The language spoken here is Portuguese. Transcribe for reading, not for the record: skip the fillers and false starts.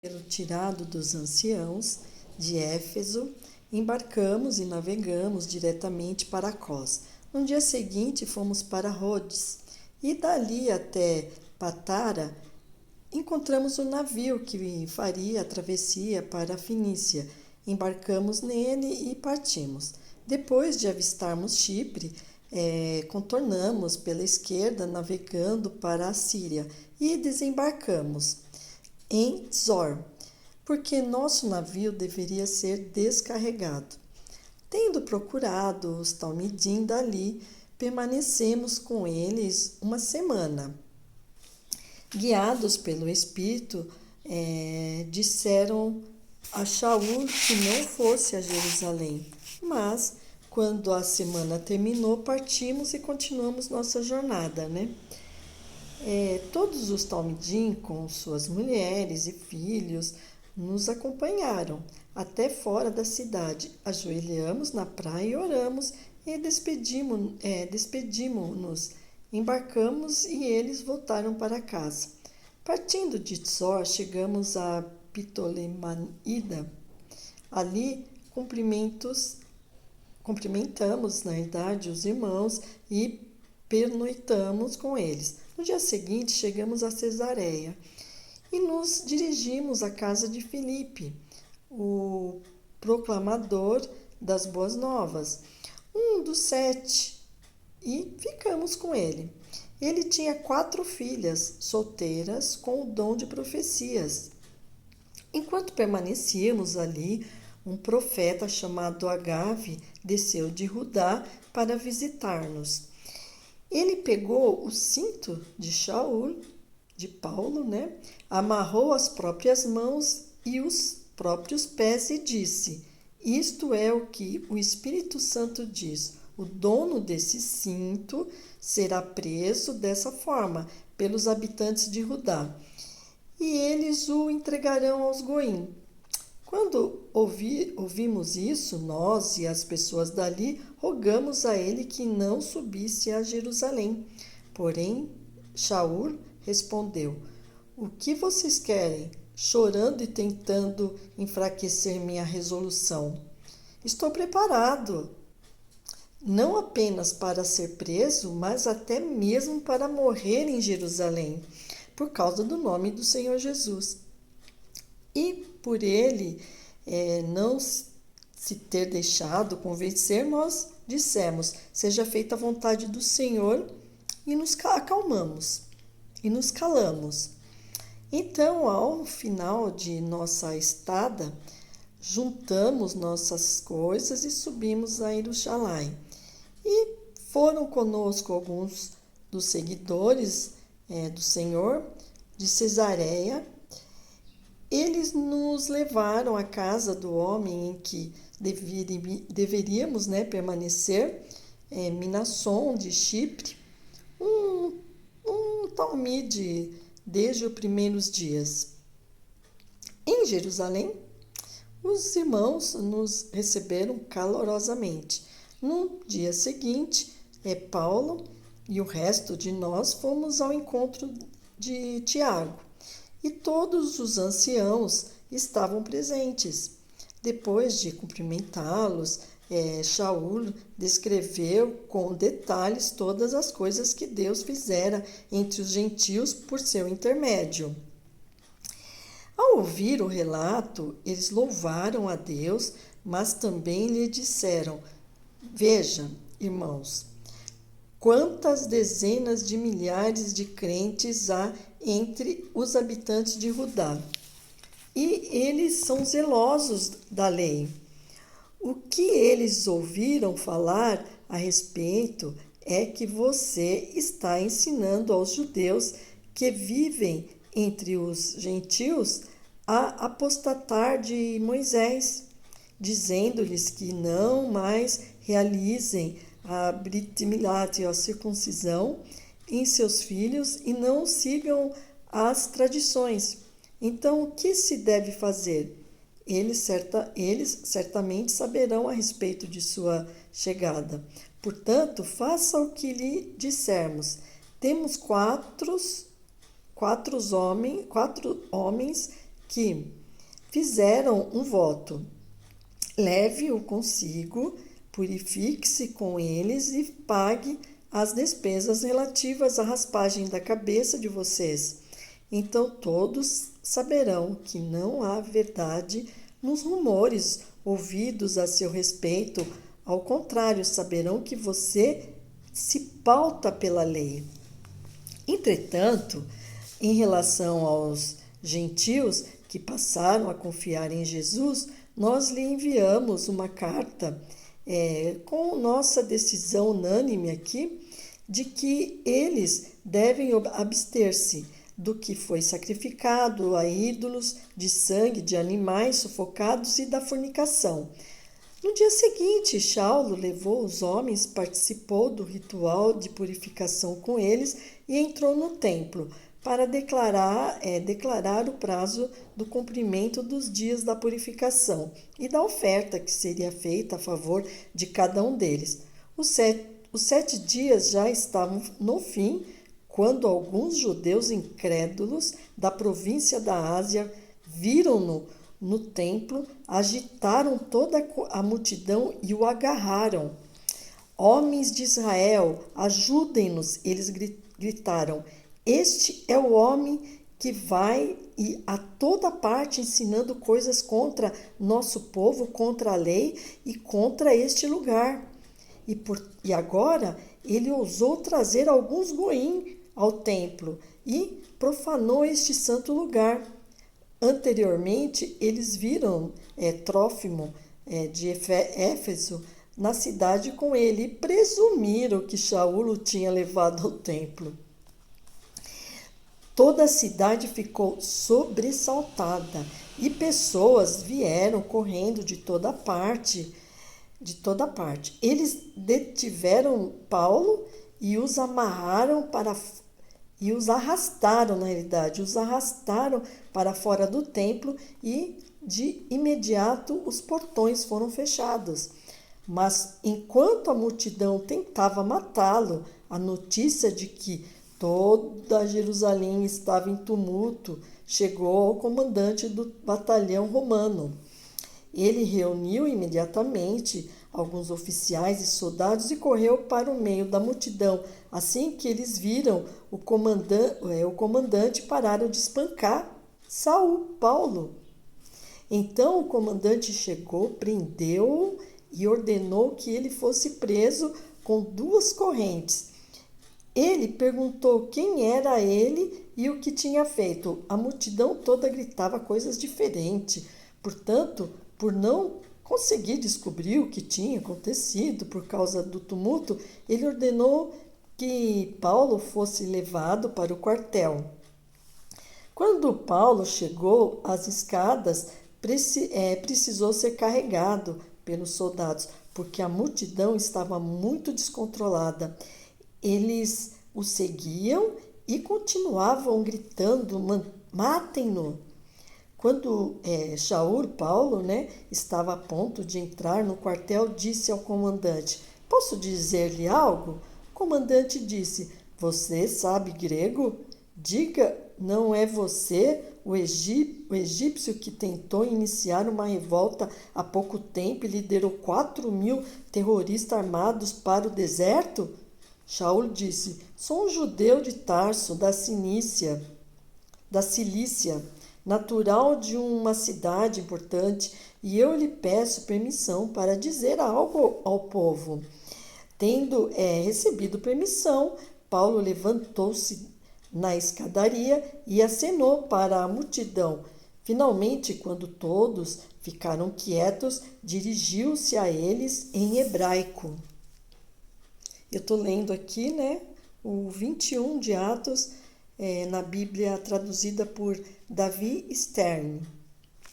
Pelo tirado dos anciãos de Éfeso, embarcamos e navegamos diretamente para Cós. No dia seguinte, fomos para Rhodes e dali até Patara encontramos um navio que faria a travessia para a Fenícia. Embarcamos nele e partimos. Depois de avistarmos Chipre, contornamos pela esquerda, navegando para a Síria e desembarcamos em Zor, porque nosso navio deveria ser descarregado. Tendo procurado os Talmidim dali, permanecemos com eles uma semana. Guiados pelo Espírito, disseram a Shaul que não fosse a Jerusalém, mas quando a semana terminou, partimos e continuamos nossa jornada, né? Todos os Talmidim, com suas mulheres e filhos, nos acompanharam até fora da cidade. Ajoelhamos na praia e oramos e despedimos-nos. Embarcamos e eles voltaram para casa. Partindo de Tzor, chegamos a Ptolemaida. Ali cumprimentamos, na verdade, os irmãos e pernoitamos com eles. No dia seguinte, chegamos a Cesareia e nos dirigimos à casa de Filipe, o proclamador das boas novas, um dos 7, e ficamos com ele. Ele tinha 4 filhas solteiras com o dom de profecias. Enquanto permanecíamos ali, um profeta chamado Agave desceu de Judá para visitar-nos. Ele pegou o cinto de Paulo, né? Amarrou as próprias mãos e os próprios pés e disse: Isto é o que o Espírito Santo diz. O dono desse cinto será preso dessa forma pelos habitantes de Judá, e eles o entregarão aos goim. Quando ouvimos isso, nós e as pessoas dali rogamos a ele que não subisse a Jerusalém. Porém, Shaul respondeu: O que vocês querem? Chorando e tentando enfraquecer minha resolução. Estou preparado, não apenas para ser preso, mas até mesmo para morrer em Jerusalém, por causa do nome do Senhor Jesus. E por ele não se ter deixado convencer, nós dissemos: seja feita a vontade do Senhor, e nos acalmamos e nos calamos. Então, ao final de nossa estada, juntamos nossas coisas e subimos a Jerusalém. E foram conosco alguns dos seguidores do Senhor de Cesareia. Eles nos levaram à casa do homem em que deveríamos, permanecer, Minasson de Chipre, um talmide desde os primeiros dias. Em Jerusalém, os irmãos nos receberam calorosamente. No dia seguinte, Paulo e o resto de nós fomos ao encontro de Tiago. E todos os anciãos estavam presentes. Depois de cumprimentá-los, Shaul descreveu com detalhes todas as coisas que Deus fizera entre os gentios por seu intermédio. Ao ouvir o relato, eles louvaram a Deus, mas também lhe disseram: Veja, irmãos, quantas dezenas de milhares de crentes há entre os habitantes de Judá, e eles são zelosos da lei. O que eles ouviram falar a respeito é que você está ensinando aos judeus que vivem entre os gentios a apostatar de Moisés, dizendo-lhes que não mais realizem a Brit Milat, a circuncisão, em seus filhos e não sigam as tradições. Então, o que se deve fazer? Eles certamente saberão a respeito de sua chegada. Portanto, faça o que lhe dissermos. Temos quatro homens que fizeram um voto: leve-o consigo, purifique-se com eles e pague as despesas relativas à raspagem da cabeça de vocês. Então todos saberão que não há verdade nos rumores ouvidos a seu respeito. Ao contrário, saberão que você se pauta pela lei. Entretanto, em relação aos gentios que passaram a confiar em Jesus, nós lhe enviamos uma carta com nossa decisão unânime aqui de que eles devem abster-se do que foi sacrificado a ídolos, de sangue de animais sufocados e da fornicação. No dia seguinte, Saulo levou os homens, participou do ritual de purificação com eles e entrou no templo para declarar o prazo do cumprimento dos dias da purificação e da oferta que seria feita a favor de cada um deles. Os 7 dias já estavam no fim, quando alguns judeus incrédulos da província da Ásia viram-no no templo, agitaram toda a multidão e o agarraram. Homens de Israel, ajudem-nos, eles gritaram. Este é o homem que vai a toda parte ensinando coisas contra nosso povo, contra a lei e contra este lugar. E agora ele ousou trazer alguns goim ao templo e profanou este santo lugar. Anteriormente, eles viram Trófimo de Éfeso na cidade com ele e presumiram que Saulo tinha levado ao templo. Toda a cidade ficou sobressaltada e pessoas vieram correndo de toda parte. Eles detiveram Paulo e os arrastaram para fora do templo e de imediato os portões foram fechados. Mas enquanto a multidão tentava matá-lo, a notícia de que toda Jerusalém estava em tumulto chegou ao comandante do batalhão romano. Ele reuniu imediatamente alguns oficiais e soldados e correu para o meio da multidão. Assim que eles viram o comandante, pararam de espancar Paulo. Então o comandante chegou, prendeu-o e ordenou que ele fosse preso com 2 correntes. Ele perguntou quem era ele e o que tinha feito. A multidão toda gritava coisas diferentes. Portanto, por não conseguir descobrir o que tinha acontecido por causa do tumulto, ele ordenou que Paulo fosse levado para o quartel. Quando Paulo chegou às escadas, precisou ser carregado pelos soldados, porque a multidão estava muito descontrolada. Eles o seguiam e continuavam gritando: matem-no! Quando Paulo estava a ponto de entrar no quartel, disse ao comandante: posso dizer-lhe algo? O comandante disse: você sabe grego? Diga, não é você o egípcio que tentou iniciar uma revolta há pouco tempo e liderou 4.000 terroristas armados para o deserto? Saulo disse: sou um judeu de Tarso, da Cilícia, natural de uma cidade importante, e eu lhe peço permissão para dizer algo ao povo. Tendo recebido permissão, Paulo levantou-se na escadaria e acenou para a multidão. Finalmente, quando todos ficaram quietos, dirigiu-se a eles em hebraico. Eu estou lendo aqui, o 21 de Atos, na Bíblia traduzida por Davi Stern.